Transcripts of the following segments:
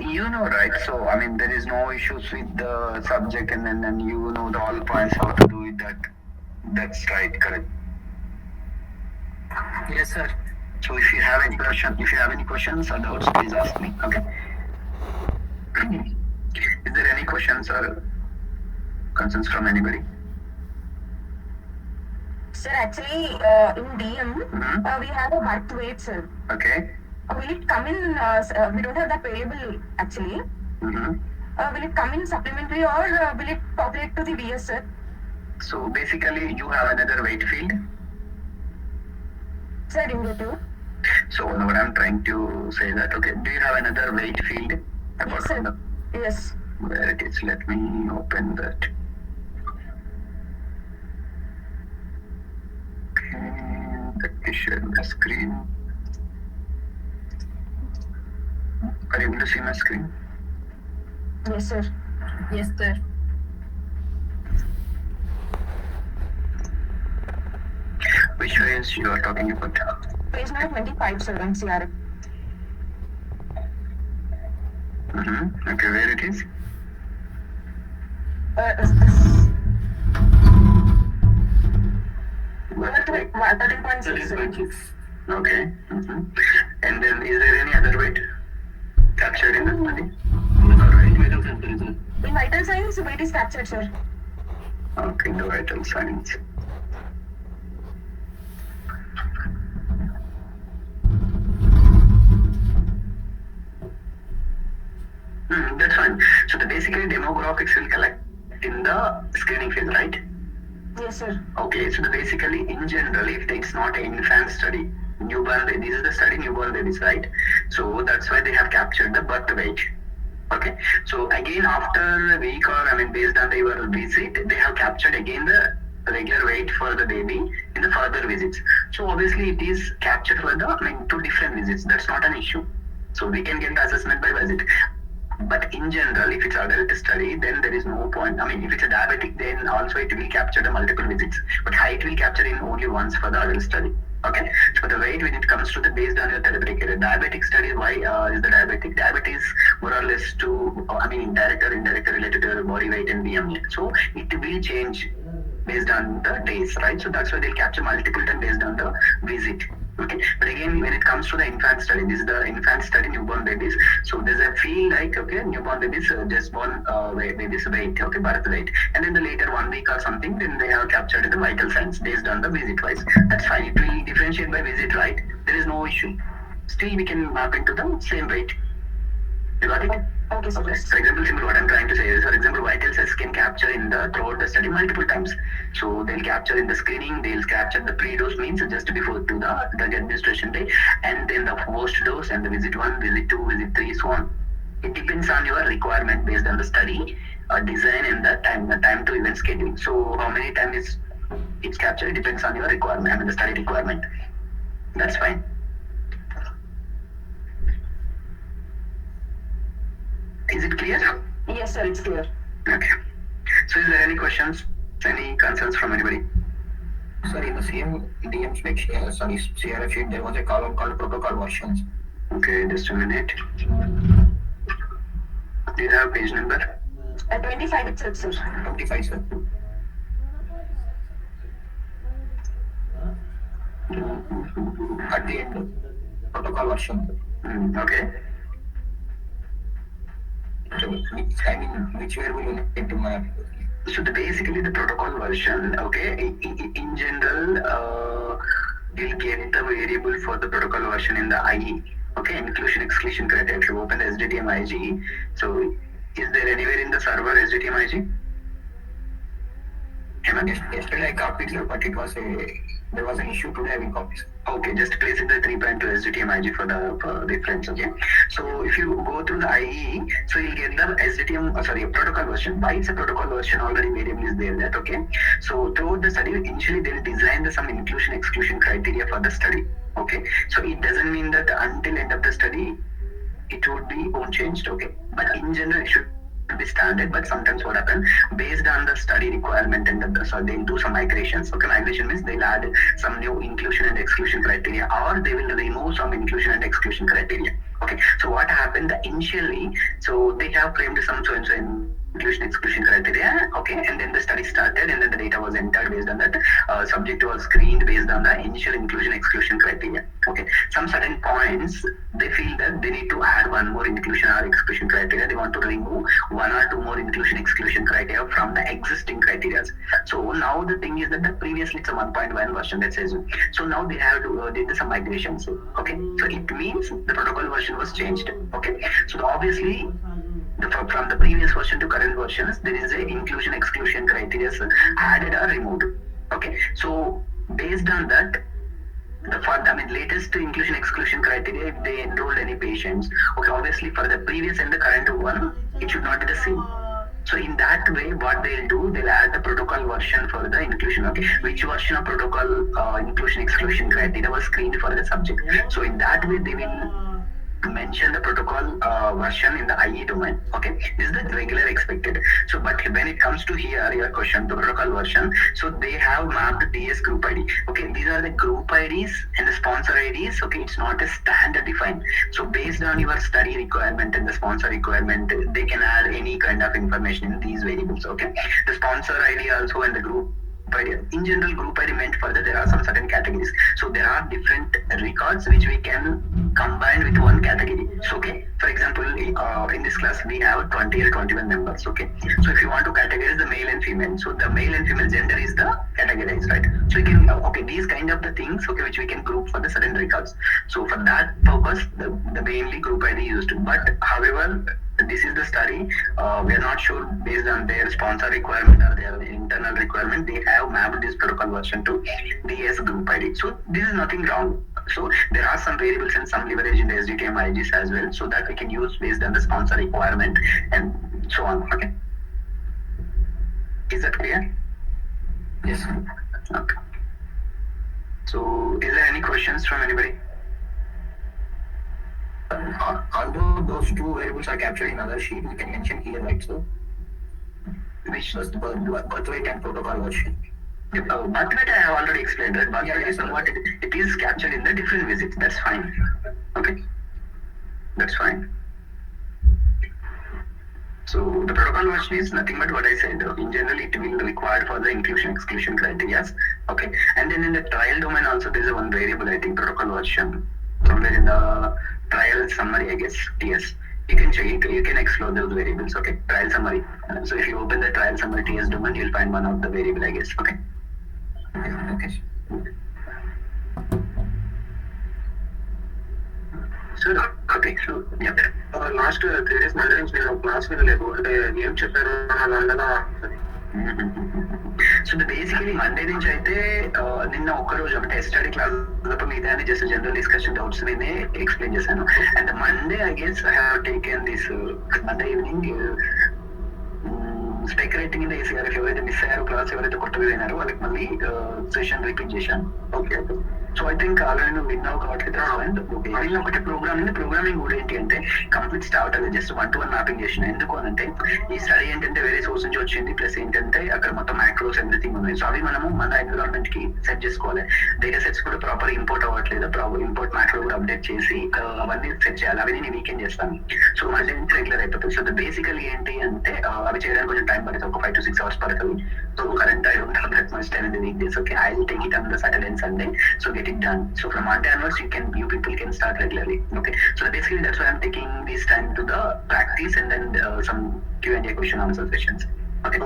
You know, right? So, I mean, there is no issues with the subject, and then you know the all points how to do it. That's right, correct. Yes, sir. So, if you have any questions or doubts, please ask me. Okay. Is there any questions or concerns from anybody? Sir, actually, in DM, we have a birth weight, sir. Okay. Will it come in? We don't have that variable actually. Will it come in supplementary or will it populate to the VS, sir? So basically, you have another weight field. Sir, didn't get you. So what I'm trying to say that, okay, do you have another weight field? Yes, sir. Yes. Where it is? Let me open that. Okay, let me share my screen. Are you able to see my screen? Yes, sir. Yes, sir. Which phase you are talking about? Page number 25, sir, NCR. Okay, where it is? 13.6. Okay. And then is there any other weight captured in the study? In vital signs, weight is captured, sir. Okay, the vital signs. That's fine. So basically demographics will collect in the screening phase, right? Yes, sir. Okay, so basically in general, if it's not an infant study, newborn baby, this is the study newborn babies, right? So that's why they have captured the birth weight. Okay, so again after a week or based on your visit, they have captured again the regular weight for the baby in the further visits. So obviously it is captured for the two different visits. That's not an issue. So we can get the assessment by visit. But in general, if it's adult study, then there is no point. If it's a diabetic, then also it will capture the multiple visits. But height will capture in only once for the adult study. Okay. So the weight when it comes to the based on your therapeutic area, diabetic study, why is the diabetic? Diabetes more or less to indirect or indirectly related to your body weight and BMI. So it will change based on the days, right? So that's why they'll capture multiple times based on the visit. Okay, but again, when it comes to the infant study, this is the infant study, newborn babies. So there's a feel like, okay, newborn babies, just born babies weight, okay, birth weight. And then the later 1 week or something, then they have captured the vital signs based on the visit wise. That's fine. It will differentiate by visit, right? There is no issue. Still, we can map into the same weight. You got it? Okay, so for example, simple what I'm trying to say is, for example, vital signs can capture in the throughout the study multiple times. So they'll capture in the screening, they'll capture the pre-dose means just before to the drug administration day, and then the post-dose and the visit 1, visit 2, visit 3, so on. It depends on your requirement based on the study design and the time to event schedule. So how many times it's captured depends on your requirement, the study requirement. That's fine. Is it clear? Yes, sir, it's clear. Okay. So is there any questions, any concerns from anybody? Sir, in the same DM spec, CRF sheet, there was a column called protocol versions. Okay, just a minute. Do you have page number? 25 itself, sir. 25, sir. At the end, protocol version. Okay. So, which way will you need to map? So basically the protocol version, okay, in general, we'll get the variable for the protocol version in the IE, okay, inclusion exclusion criteria. If you open the SDTM IGE, so is there anywhere in the server SDTM IGE? Yesterday I copied, sir, but there was an issue today having copies. Okay, just place it the 3.2 SDTM IG for the reference, okay? So if you go through the IE, so you'll get the SDTM, protocol version. Why it's a protocol version, already variable is there, that, okay? So throughout the study, initially they'll design some inclusion exclusion criteria for the study, okay? So it doesn't mean that until end of the study, it would be unchanged, okay? But in general, it should be standard, but sometimes what happens based on the study requirement and so they'll do some migrations. Okay, migration means they'll add some new inclusion and exclusion criteria, or they will remove some inclusion and exclusion criteria. Okay, so what happens happened that initially, so they have framed some so and so inclusion exclusion criteria, okay, and then the study started, and then the data was entered based on that. Subject was screened based on the initial inclusion exclusion criteria. Okay, some certain points they feel that they need to add one more inclusion or exclusion criteria. They want to remove one or two more inclusion exclusion criteria from the existing criteria. So now the thing is that the previously it's a 1.1 version that says, so now they have to did some migrations. Okay, so it means the protocol version was changed. Okay, so obviously from the previous version to current versions, there is a inclusion exclusion criteria added or removed. Okay, so based on that, latest inclusion exclusion criteria, if they enrolled any patients, okay, obviously for the previous and the current one, it should not be the same. So in that way, what they'll do, they'll add the protocol version for the inclusion. Okay, which version of protocol inclusion exclusion criteria was screened for the subject. So in that way, they will mention the protocol version in the IE domain. Okay, this is the regular expected. So but when it comes to here your question, the protocol version, so they have mapped DS group ID. Okay, these are the group IDs and the sponsor IDs. Okay, it's not a standard defined. So based on your study requirement and the sponsor requirement, they can add any kind of information in these variables. Okay, the sponsor ID also and the group ID. In general, group ID meant further there are some certain categories. So there are different records which we can combine with one category. So okay, for example, in this class we have 20 or 21 members. Okay, so if you want to categorize the male and female, so the male and female gender is the categorized, right? So you can okay, these kind of the things, okay, which we can group for the certain records. So for that purpose, the mainly group ID used. But however, this is the study. We are not sure based on their sponsor requirement or their internal requirement. They have mapped this protocol version to DS group ID. So this is nothing wrong. So there are some variables and some leverage in the SDKM IGs as well, so that we can use based on the sponsor requirement and so on. Okay. Is that clear? Yes. Okay. So is there any questions from anybody? Although those two variables are captured in other sheet, we can mention here, right? So, which was the birth weight and protocol version. Birth weight I have already explained, right? Birth weight is what it is captured in the different visits. That's fine. Okay, that's fine. So the protocol version is nothing but what I said. In general, it will require for the inclusion exclusion criteria. Okay, and then in the trial domain also there is a one variable, I think, protocol version somewhere in the trial summary, I guess. TS. You can check it. You can explore those variables. Okay, trial summary. So if you open the trial summary TS domain, you'll find one of the variable, I guess. Okay. Okay. So okay, so yeah. Last 3 days Monday నుంచి నేను class వినలేదు అంటే ఏం చెప్పారు అని అందులో. So basically Monday నుంచి అయితే నిన్న ఒక్కరోజు అంటే స్టడీ క్లాస్ తప్ప మిగతా జస్ట్ జనరల్ డిస్కషన్ డౌట్స్ నేనే ఎక్స్ప్లెయిన్ చేశాను. And Monday I guess I have taken this Monday evening speculating in the ACRF ఎవరైతే మిస్ అయ్యారో క్లాస్ ఎవరైతే కొత్తగా అయినారో వాళ్ళకి మళ్ళీ సెషన్ రిపీట్ చేశాను. Okay, so I think already నువ్వు విన్నావు కాబట్టి నిన్న ఒకటి ప్రోగ్రామింగ్ కూడా ఏంటి అంటే కంప్లీట్ స్టార్ట్ అది జస్ట్ 1-to-1 మ్యాపింగ్ చేసిన. ఎందుకు అంటే ఈ స్టడీ ఏంటంటే వేరే సోర్స్ నుంచి వచ్చింది, ప్లస్ ఏంటంటే అక్కడ మొత్తం మ్యాక్రోస్ ఎవ్రీథింగ్ ఉన్నాయి. సో అవి మనము మన ఎన్విరాన్మెంట్ కి సెట్ చేసుకోవాలి. డేటా సెట్స్ కూడా ప్రాపర్ ఇంపోర్ట్ అవ్వట్లేదు, ఇంపోర్ట్ మ్యాక్రో కూడా అప్డేట్ చేసి అవన్నీ సెట్ చేయాలి. అవి నేను వీకెండ్ చేస్తాను. సో మళ్ళీ రెగ్యులర్ అయిపోతుంది. సో బేసికల్ ఏంటి అంటే అవి చేయడానికి కొంచెం టైం పడుతుంది, ఒక 5 to 6 hours పడుతుంది. So current I don't have that much time in the week days. Okay, I will take it on the Saturday and Sunday. So get it done. So from Monday onwards, you people can start regularly. Okay. So basically that's why I'm taking this time to the practice and then some Q&A question answer sessions. Okay.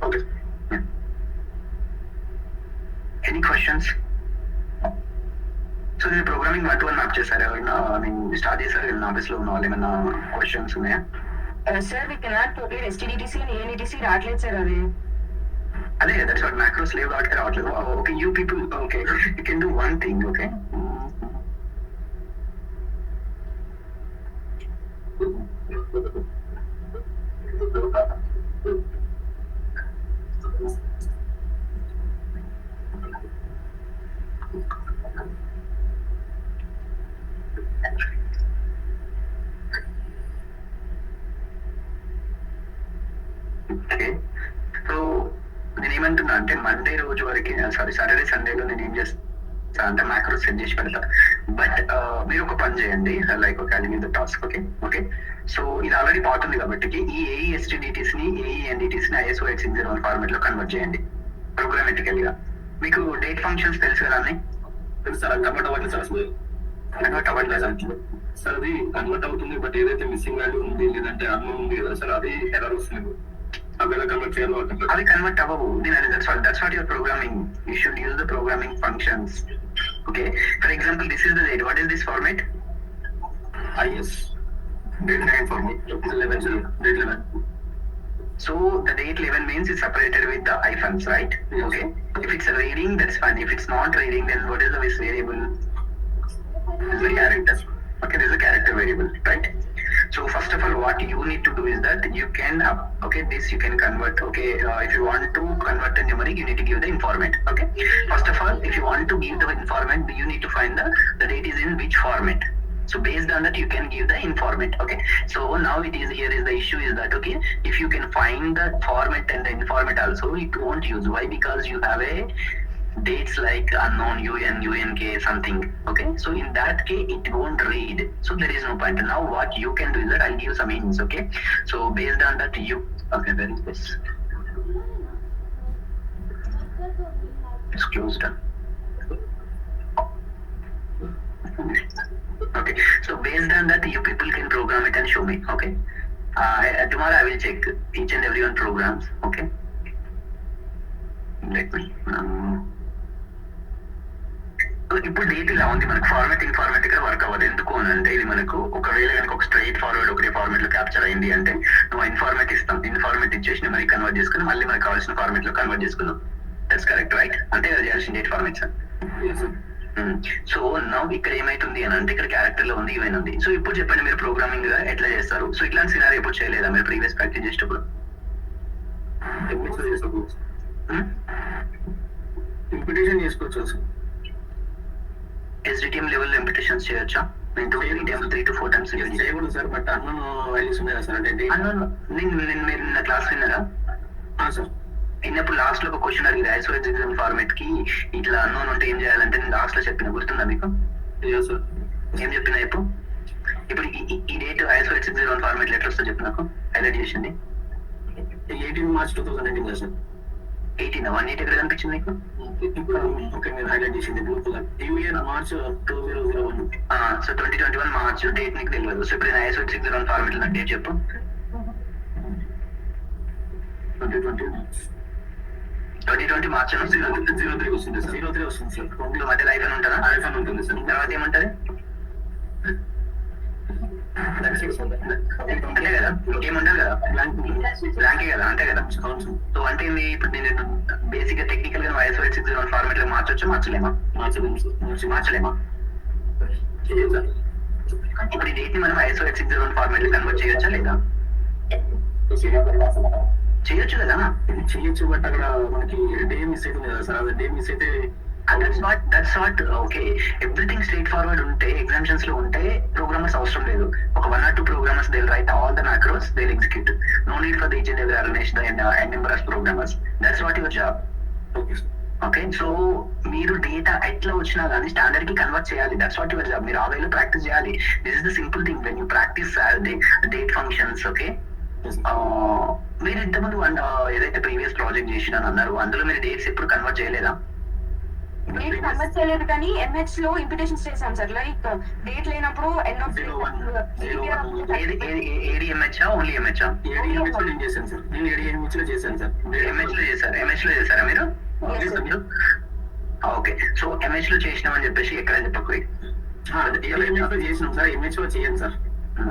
Okay. Yeah. Any questions? So the programming 1-to-1 map చేశారు. I mean start చేశారు. Office లో ఉన్న వాళ్ళు ఏమైనా questions ఉన్నాయా? Sir, we cannot calculate STDTC and ANETC రావట్లేదు sir అవి. అదే దట్స్ వాట్ మ్యాక్రోస్ లేవ్ కాబట్టి రావట్లేదు. Okay, you people okay you can do one thing. Okay, okay. So నేను ఏమంటున్నా అంటే మండే రోజు వరకు సారీ సాటర్డే సండేలో నేను ఏం చేస్తాను అంటే మ్యాక్రోస్ సెట్ చేసి పెడతా. బట్ మీరు ఒక పని చేయండి, లైక్ ఒక ద టాస్క్. ఓకే సో ఇది ఆల్రెడీ పార్ట్ ఉంది కాబట్టి ఈ ఏఈఎస్టీడీటీస్ ని ఏఈఎన్డిటీస్ ని ISO 860 ఫార్మాట్ లో కన్వర్ట్ చేయండి ప్రోగ్రామెటికల్ గా. మీకు డేట్ ఫంక్షన్స్ తెలుసు కదా అన్ని? తెలుసు సార్, అది కన్వర్ట్ అవ్వట్లేదు సార్ అసలు. కన్వర్ట్ అవ్వట్లేదు సార్, అది కన్వర్ట్ అవుతుంది బట్ ఏదైతే మిస్సింగ్ వాల్యూ ఉంది లేదంటే అన్నోన్ ఉంది కదా సార్, అది ఎర్రర్ వస్తుంది. అవి ఎలా కన్వర్ట్ చేయాలో అవి కన్వర్ట్ అవ్వవు. That's what your programming. You should use the programming functions. Okay for example this is the date. What is this format? IS date 9 format 11 sir, date 11. So the date 11 means it's separated with the hyphens, right? Yes. Okay. If it's a reading, that's fine. If it's not reading, then what is the this variable? This is a character. Okay, this is a character variable, right? So first of all, what you need to do is that you can, this you can convert. Okay, if you want to convert the numeric, you need to give the informant. Okay. First of all, if you want to give the informant, you need to find the date is in which format. So based on that, you can give the informant. Okay. So now here is the issue is that, okay, if you can find the format and the informant also, it won't use. Why? Because you have a dates like unknown, UNK something. Okay. So in that case, it won't read. So there is no point. Now what you can do is that I'll give some hints. Okay. So based on that, okay, where is this? It's closed. Okay, so based on that, you people can program it and show me. Okay, tomorrow I will check each and every one programs. Okay, let me. ఇప్పుడు date ఇలా ఉంది మనకు. Format ఇక్కడ work అవ్వదు. ఎందుకు అని అంటే ఇది మనకు ఒకవేళ కనుక ఒక స్ట్రైట్ ఫార్వర్డ్ ఒకటే ఫార్మాట్ లో క్యాప్చర్ అయింది అంటే నువ్వు ఇన్ఫార్మేట్ ఇస్తాం. ఇన్ఫార్మేట్ ఇచ్చేసి మరి కన్వర్ట్ చేసుకుని మళ్ళీ మనకు కావాల్సిన ఫార్మాట్ లో కన్వర్ట్ చేసుకున్నాం. That's correct, right? అంతే కదా చేయాల్సిన డేట్ ఫార్మాట్స్. సో నౌ ఇక్కడ ఏమైతుంది అని అంటే ఇక్కడ క్యారెక్టర్ లో ఉంది, ఈవెన్ ఉంది. సో ఇప్పుడు చెప్పండి మీరు ప్రోగ్రామింగ్ ఎట్లా చేస్తారు? సో ఇట్లాంటి సినారీ ఎప్పుడు చేయలేదా మీరు ప్రీవియస్ ప్రాక్టీస్ చేసేటప్పుడు? ఇంపిటేషన్ చేసుకోవచ్చు. SDTM లెవెల్ ఇంపిటేషన్స్ చేయొచ్చా? నేను 3 to 4 times చేయకూడదు సార్, బట్ అన్నోన్ వాల్యూస్ ఉన్నాయి సార్. అంటే మీరు నిన్న క్లాస్ విన్నారా? సార్ విన్నప్పుడు లాస్ట్ లో ఒక క్వశ్చన్ అడిగింది ISO 860 ఫార్మాట్ కి ఇట్లా అన్నోన్ ఉంటే ఏం చేయాలంటే నేను లాస్ట్ లో చెప్పిన, గుర్తుందా మీకు? సార్ ఏం చెప్పినా ఇప్పుడు ఈ డేట్ ISO 860 ఫార్మాట్ లో ఎట్లా వస్తుందో చెప్పి నాకు హైలైట్ చేసింది. 18 March 2019 సార్. 18 1 ఎక్కడ కనిపించింది మీకు? ఓకే, మీరు హైలైట్ చేసింది March 2001. సో 2021 మార్చ్ డేట్ నీకు తెలియదు. సో ఇప్పుడు ISO 860 ఫార్మాట్ లో డేట్ చెప్పు. 2020 మార్చ్ అని వస్తుంది. 03 వస్తుంది సార్. 03 వస్తుంది సార్. మధ్యలో ఐఫోన్ ఉంటుందా? ఐఫోన్ ఉంటుంది సార్. తర్వాత ఏముంటది? అంతే కదా, ఏముంటది కదా, బ్లాంకే కదా, అంతే కదా. సో అంటే ఇప్పుడు నేను బేసిక్ గా టెక్నికల్ గా ISO 860 ఫార్మాట్ లో మార్చొచ్చు, మార్చలేమా? మార్చలేమా? ఇప్పుడు ఈ డేట్ ని మనం ISO 860 ఫార్మాట్ లో కన్వర్ట్ చేయొచ్చా లేదా? చేయొచ్చు కదా. చేయొచ్చు, బట్ అక్కడ మనకి డే మిస్ అవుతుంది కదా సార్. అది డే మిస్ అయితే that's what okay. Everything straightforward ఉంటే ఎగ్జామ్షన్స్ లో ఉంటే ప్రోగ్రామర్స్ అవసరం లేదు. ఒక 1 or 2 programmers they write all the macros, they execute. No need for the each and every organization and number of programmers. That's what your job. Okay, so మీరు data ఎట్లా వచ్చినా కానీ స్టాండర్డ్ కి కన్వర్ట్ చేయాలి. దట్స్ వాట్ యువర్ జాబ్. మీరు ఆ వేలో ప్రాక్టీస్ చేయాలి. This is the simple thing when you practice date functions. Okay, మీరు ఇంతకుముందు ఏదైతే ప్రీవియస్ ప్రాజెక్ట్ చేసిన అన్నారు అందులో మీరు డేట్స్ ఎప్పుడు కన్వర్ట్ చేయలేదా? డేట్ కన్వర్ట్ చేయలేదు, కానీ MH లో ఇంపిటేషన్స్ చేశాం సార్. లైక్ డేట్ లేనప్పుడు end of AD MH only MH? నేను చేశాను సార్. నేను MH లో చేశాను సార్. MH లో చేశారా మీరు? ఓకే, సో MH లో చేసినామని చెప్పేసి ఎక్కడ చెప్పకపోయి చేసినాం సార్. MH లో చేయండి సార్.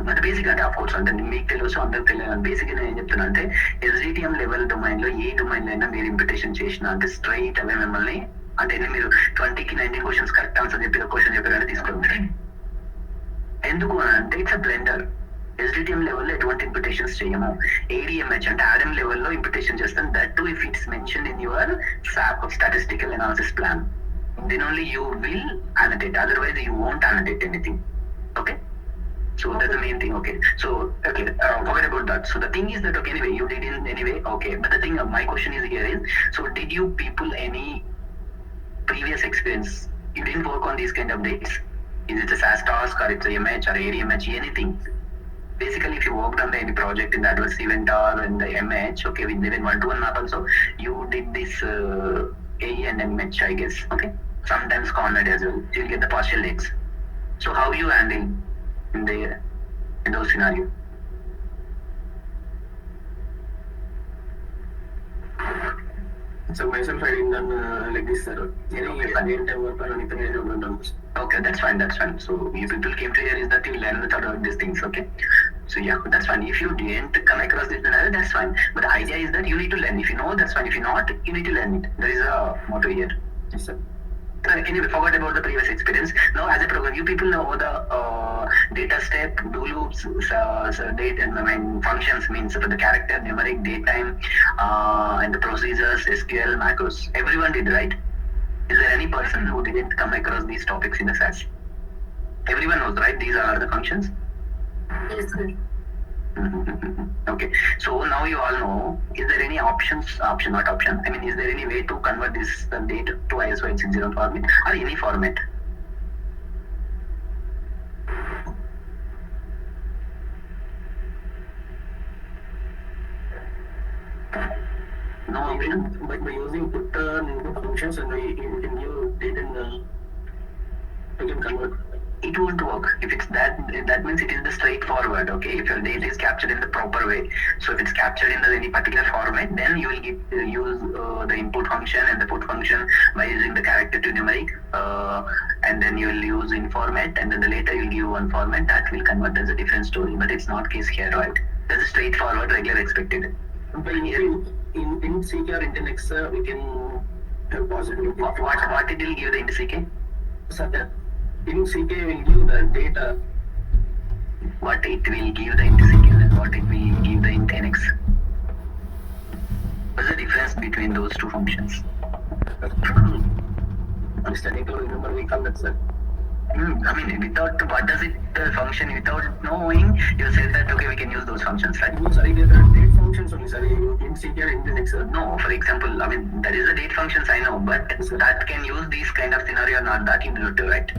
అంటే బేసిక్ అంటే ఆఫ్ కోర్స్ అంటే మీకు తెలుసు, అందరికి తెలియదు. బేసిక్ నేను ఏం చెప్తున్నా అంటే SDTM లెవెల్ డొమైన్ లో ఏ డొమైన్ లో అయినా మీరు ఇంపిటేషన్ చేసిన అంటే స్ట్రైట్ అవే మిమ్మల్ని అంటే మీరు 20కి 19 క్వశ్చన్స్ కరెక్ట్ ఆన్సర్ చెప్పి క్వశ్చన్ చెప్పారంటే తీసుకోండి. ఎందుకు అని అంటే ఇట్స్ అ బ్లెండర్. SDTM లెవెల్లో ఎటువంటి ఇంపిటేషన్స్ చేయము. ADMH అంటే ADM లెవెల్లో ఇంపిటేషన్ చేస్తాం. That to if it's mention in your SAP statistical analysis plan, then only you will annotate. Otherwise you won't annotate anything. Okay, so that's the main thing. Okay, so okay, forget about that. So the thing is that okay, anyway you did in anyway. Okay, but the thing my question is here is, so did you people any previous experience you didn't work on these kind of dates? Is it a SAS task or it's a MH or ADMH, anything. Basically, if you worked on any project in the adverse event or in the MH, okay, with even one-to-one map also, you did this AE and MH, I guess, okay. Sometimes CONMED as well. You'll get the partial dates. So how you handle in those scenarios? So myself, I didn't done like this, sir. Okay, that's fine, that's fine. So you people came to here is that you learn without these things, okay? So yeah, that's fine. If you didn't come across this scenario, that's fine. But the idea is that you need to learn. If you know, that's fine. If you not, you need to learn it. There is a motto here. Yes, sir. Anyway, forgot about the previous experience. Now, as a program, you people know the data step, do loops, date and functions means for the character, numeric, datetime, and the procedures, SQL, macros. Everyone did, right? Is there any person who didn't come across these topics in the SAS? Everyone knows, right? These are the functions. Yes, sir. Okay, so now you all know, is there any option, not option, I mean, is there any way to convert this date to ISO 860 format or any format? No option? But by using put functions and you can give date and you can convert. It won't work. If it's that means it is the straightforward, okay? If your data is captured in the proper way. So if it's captured in any particular format, then you will use the input function and the put function by using the character to numeric, and then you will use in format, and then the later you'll give one format that will convert as a different story, but it's not case here, right? That's a straightforward, regular expected. But in CK or Inte23, we can have possibility. What it will give the Inte23? Sir, in CK will give the data. What it will give the Inte23 and what it will give the Inte23? What's the difference between those two functions? I'm studying to remember we call that, sir. I mean, without what does it function without knowing, you said that okay, we can use those functions, right? No, sorry, there are date functions only, sir. In CK or Inte23. No, for example, I mean, that is the date functions I know, but that can use these kind of scenario or not, that you need to, right?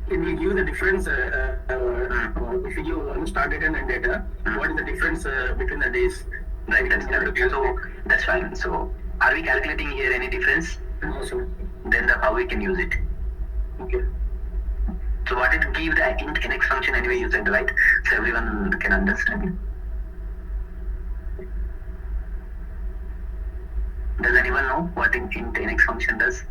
It will give the difference if you give start date and end data. What is the difference between the days? Right, that's correct. So that's fine. So are we calculating here any difference? No, sir. Then how we can use it? Okay. So what it give the Inte23 function anyway you said, right? So everyone can understand. Does anyone know what Inte23 function does?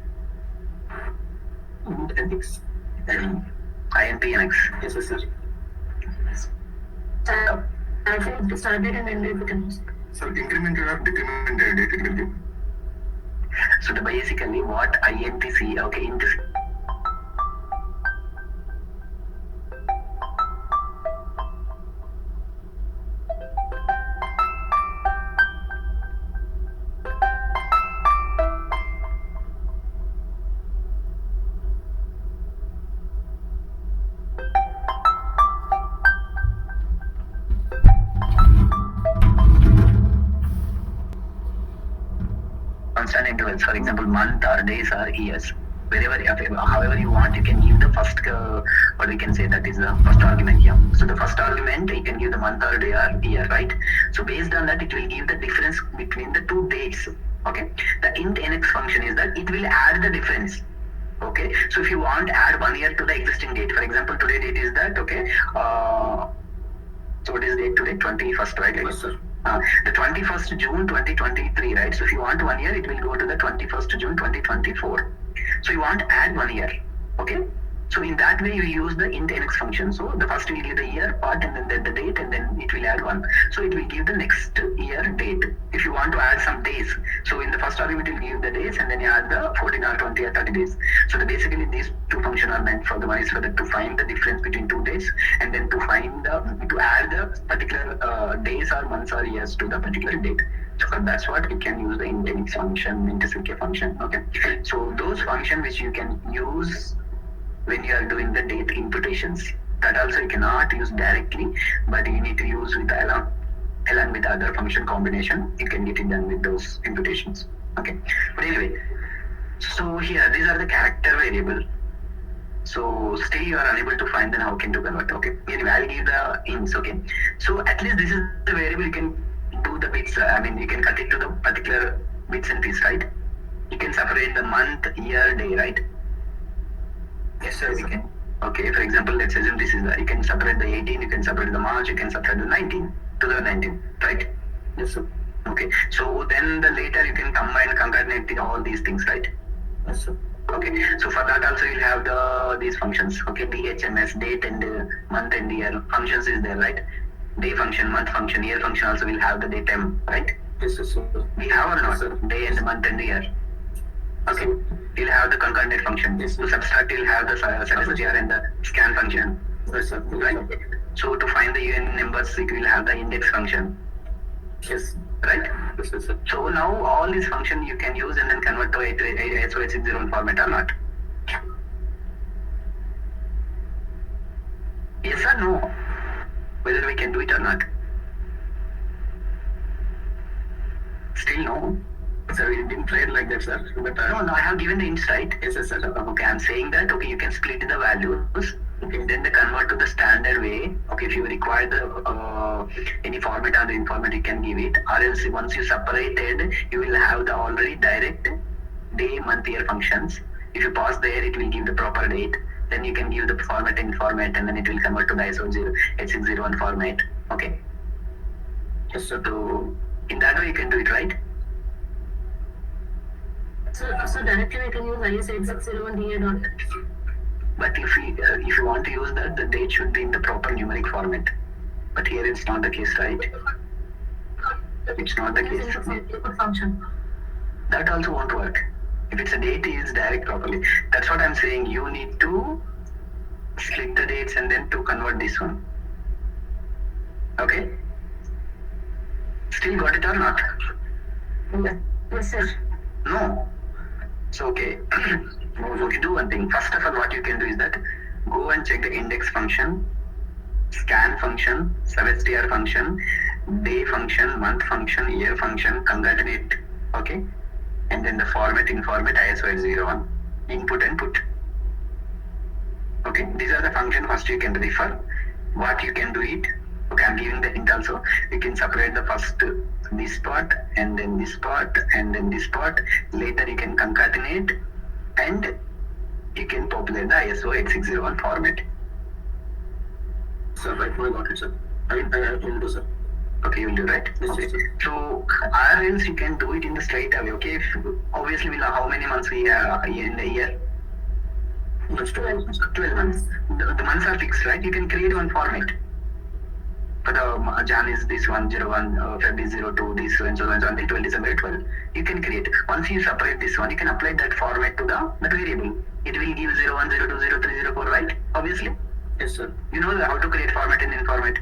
Inte23. INTNX. Yes, sir. Actually, started and ended. So incremented or decremented date it will give. So basically what INTC, okay, constant intervals, for example, month or days or years. However you want, you can give the first, what we can say that is the first argument here. So the first argument, you can give the month or day or year, right? So based on that, it will give the difference between the two dates, okay? The Inte23 function is that it will add the difference. Okay, so if you want add 1 year to the existing date, for example, today date is that, okay, so what is date today? 21st, right? Yes, sir. The 21st June 2023, right? So if you want 1 year, it will go to the 21st June 2024. So you want add 1 year, okay? So in that way, you use the Inte23 function. So the first will give the year part and then the date, and then it will add 1. So it will give the next year date. If you want to add some days, so in the first argument, it will give the days, and then you add the 14 or 20 or 30 days. So basically, these two functions are meant for the one is for to find the difference between 2 days, and then to add the particular days or months or years to the particular date. So that's what we can use the Inte23 function, Inte23 function. Okay. So those functions which you can use when you are doing the date imputations, that also you cannot use directly, but you need to use with along with other function combination, you can get it done with those imputations. Okay. But anyway, so here these are the character variable. So still you are unable to find then how can you convert. Okay. Anyway, I'll give the ints. Okay. So at least this is the variable you can do the bits. I mean, you can cut it to the particular bits and pieces, right? You can separate the month, year, day, right? Yes, sir, we can. Okay, for example, let's assume this is the, you can separate the 18, you can separate the March, you can separate the 19, 2019, right? Yes, sir. Okay, so then the later you can combine, concatenate all these things, right? Yes, sir. Okay, so for that also you'll have these functions. Okay, DHMS, date and month and year functions is there, right? Day function, month function, year function also will have the date time, right? Yes, sir. We have or not? Yes, sir. Day and month and year. Okay, you'll have the concatenate function. Yes, To subtract, you'll have the subtract and the scan function. Yes, sir. Right. So to find the UN numbers, you will have the index function. Yes. Right? Yes, sir. So now all these functions you can use and then convert to SO860 format or not? Yes or no? Whether we can do it or not? Still no. Sir, we didn't try it like that, sir. But No, I have given the ints, right? yes, sir. Okay, I'm saying that, okay, you can split the values, okay, then they convert to the standard way. Okay, if you require the any format or the informat, you can give it. Or else once you separated, you will have the already direct day, month, year functions. If you pause there, it will give the proper date. Then you can give the format and format, and then it will convert to the ISO 8601 format. Okay. Yes, sir. So in that way, you can do it, right? So directly we can use IS8601 dot. But if you want to use that, the date should be in the proper numeric format. But here it's not the case, right? It's not the case. Input function. That also won't work. If it's a date, it's direct properly. That's what I'm saying. You need to split the dates and then to convert this one. Okay? Still got it or not? Yes, sir. No. So okay. So you do one thing. First of all, what you can do is that go and check the index function, scan function, substr function, day function, month function, year function, concatenate. Okay. And then the format in format ISO 801. Input and put. Okay. These are the functions first you can refer. What you can do it. Okay, I'm giving the hint also. You can separate the first this part and then this part and then this part. Later you can concatenate and you can populate the ISO 8601 format. Sir, right now I got it, sir. I will do, sir. Okay, you will do, right? Yes, Okay. sir. So, or else you can do it in the straight away. Okay, if, obviously we'll know how many months we have in the year. Let's do it, sir. 12 months. The months are fixed, right? You can create one format. For the Jan is this 101, Feb is 02, this so and so until 12 December 12. You can create. Once you separate this one, you can apply that format to that variable. It will give 01, 02, 03, 04, right? Obviously. Yes, sir. You know how to create format and in format.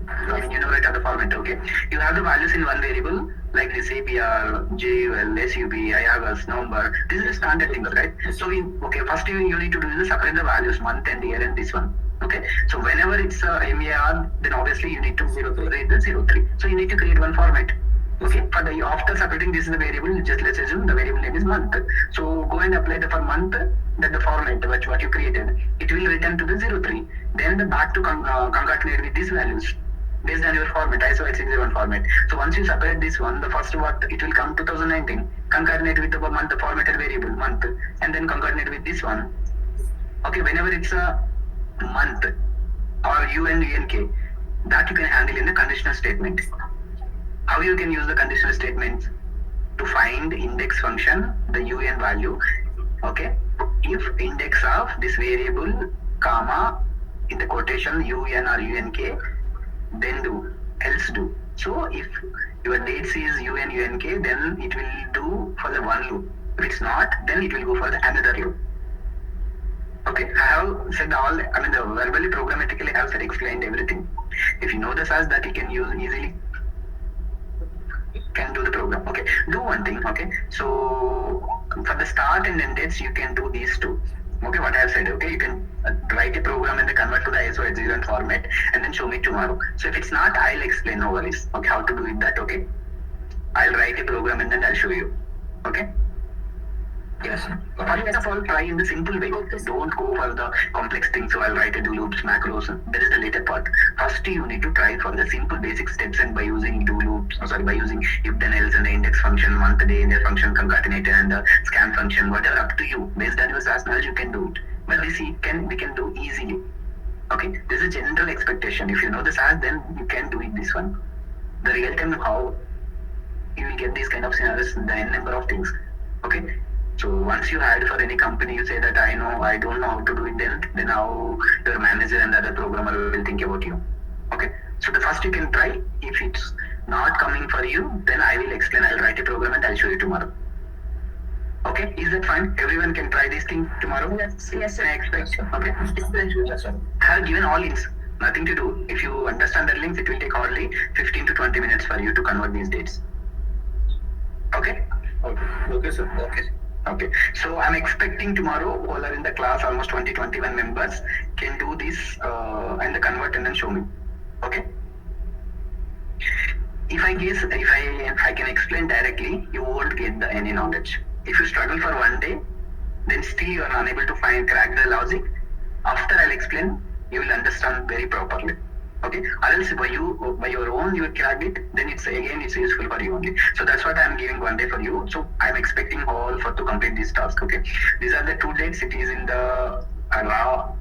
I mean, you know right how the format, okay? You have the values in one variable, like this APR, JUL, SUB, IAGAS, number. This is the standard things, right? So, okay, first you need to do is separate the values, month and year and this one. Okay, so whenever it's MAR, then obviously you need to rate the 03. So you need to create one format. Okay, for the after separating this is the variable, just let's assume the variable name is month. So go and apply the for month, that the format which what you created, it will return to the 03. Then the back to concatenate with these values based on your format, ISO 86001 format. So once you separate this one, the first what it will come 2019, concatenate with the month, the formatted variable month, and then concatenate with this one. Okay, whenever it's a month or UNK, that you can handle in the conditional statement. How you can use the conditional statement? To find index function, the UN value. Okay, if index of this variable, comma, in the quotation UN or UNK, then do, else do. So if your dates is UNK, then it will do for the one loop. If it's not, then it will go for the another loop. Okay, I have said all, I mean the verbally programmatically I have said explained everything. If you know the SAS that you can use easily, can do the program. Okay, do one thing, okay. So for the start and end dates you can do these two. Okay, what I have said, okay, you can write a program and then convert to the ISO 860 format and then show me tomorrow. So if it's not, I'll explain, no worries. Okay, how to do it that, okay. I'll write a program and then I'll show you. Okay. Yes. First of all, try in the simple way. Okay, sir. Don't go for the complex things. So I'll write a do loops, macros. That is the later part. First, you need to try for the simple basic steps, and by using do loops, by using if then else and the index function, month, day, index function, concatenator, and the scan function, whatever up to you. Based on your SAS knowledge, you can do it. But this we can do easily. Okay, this is a general expectation. If you know the SAS, then you can do it. This one, the real time how you will get these kind of scenarios, the n number of things. Okay. So once you hire for any company, you say that I don't know how to do it, then how your manager and the other programmer will think about you. Okay. So the first you can try. If it's not coming for you, then I will explain. I'll write a program and I'll show you tomorrow. Okay, is that fine? Everyone can try this thing tomorrow? Yes, sir. I expect. Okay. Yes, sir. I have given all links. Nothing to do. If you understand the links, it will take hardly 15 to 20 minutes for you to convert these dates. Okay? Okay, sir. Okay. Okay, so I'm expecting tomorrow all are in the class, almost 21 members can do this and convert and then show me. Okay. If I can explain directly, you won't get any knowledge. If you struggle for one day, then still you are unable to crack the logic. After I'll explain, you will understand very properly. Okay, or else by your own you cracked it, then it's useful for you only. So that's what I'm giving one day for you. So I'm expecting all to complete this task. Okay, these are the 2 dates. It is in the raw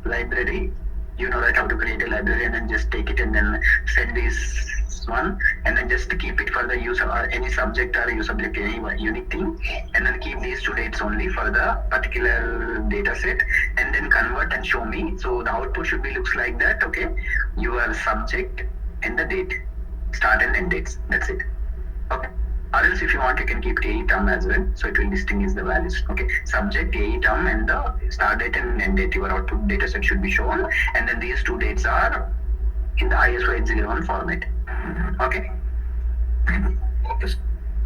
library. You know that how to create a library and then just take it and then set this one and then just keep it for the use or any subject or use subject any unique thing, and then keep these 2 dates only for the particular data set and then convert and show me. So the output should be looks like that. Okay, your subject and the date, start and end dates. That's it. Okay. Or else if you want, you can keep a term as well. So it will distinguish the values. Okay. Subject, a term, and the start date and end date. Your output data set should be shown, and then these 2 dates are in the ISO 801 format. Okay.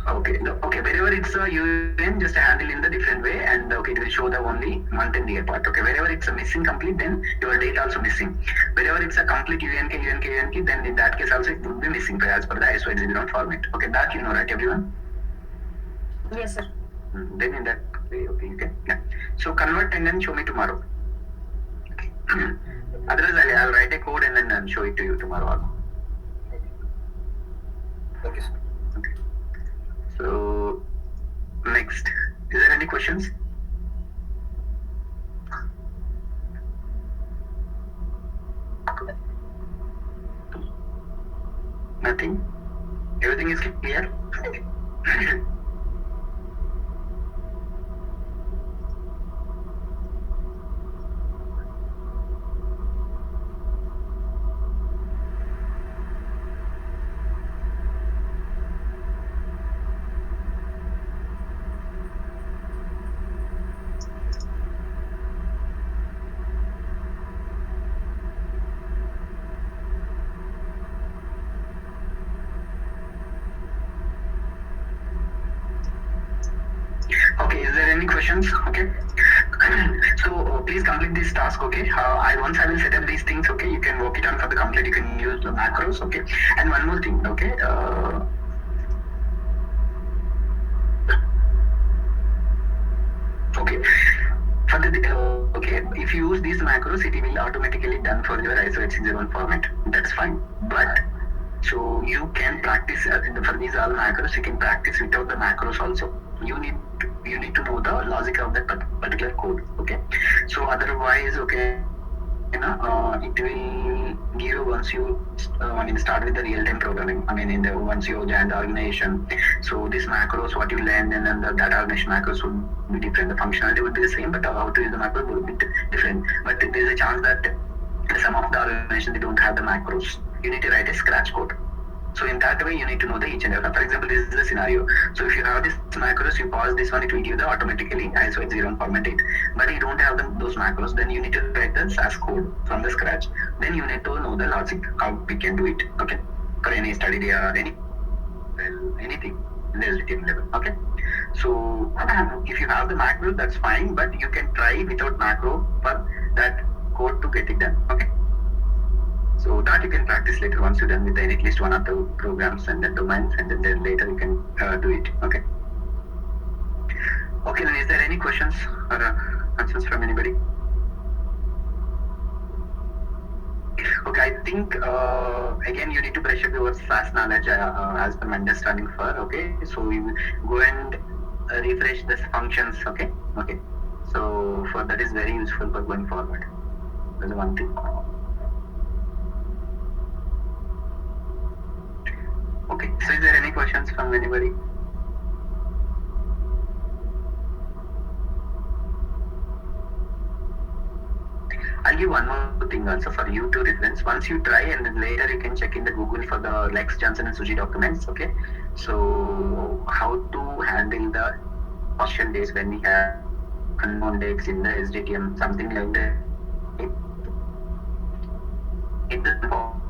Okay. Wherever it's a UN, just handle in the different way, and okay, it will show the only month and year part. Okay. Wherever it's a missing complete, then your date also missing. Wherever it's a complete UNK, then in that case also it will be missing as per the ISO 801 format. Okay. That you know, right, everyone? Yes, sir. Then in that way, okay, you can. Yeah. So convert and then show me tomorrow. Okay. Otherwise, I'll write a code and then I'll show it to you tomorrow. Okay, sir. Okay. So next, is there any questions? Nothing? Everything is clear? Okay, is there any questions? Okay. So please complete this task. Okay. Once I will set up these things. Okay, you can work it on for the complete. You can use the macros. Okay. And one more thing. Okay. Okay. For the okay, if you use these macros, it will automatically done for your ISO 801 format. That's fine. But so you can practice for these all macros. You can practice without the macros also. You need to know the logic of that particular code. Okay. So otherwise, okay, it will give you once you start with the real-time programming. Once you join the organization, so these macros, what you learn, and then the data organization macros would be different. The functionality would be the same, but how to use the macros would be different. But there is a chance that some of the organizations, they don't have the macros. You need to write a scratch code. So in that way, you need to know the each and every. For example, this is the scenario. So if you have this macros, you pause this one, it will give the automatically ISO 801 format it. But you don't have those macros, then you need to write the SAS code from the scratch. Then you need to know the logic, how we can do it. Okay, for any study area, anything in the LTM level. Okay. So if you have the macro, that's fine, but you can try without macro for that code to get it done. Okay. So that you can practice later once you're done with at least one or two programs and then domains, and then later you can do it. Okay. Okay, then is there any questions or answers from anybody? Okay, I think again you need to brush up your fast knowledge as per my understanding for. Okay, so you go and refresh the functions. Okay, okay. So for that is very useful for going forward. That's one thing. Okay, so is there any questions from anybody? I'll give one more thing also for you to reference. Once you try and then later you can check in the Google for the Lex Johnson and Suji documents. Okay. So how to handle the caution days when we have unknown dates in the SDTM, something like that. It is important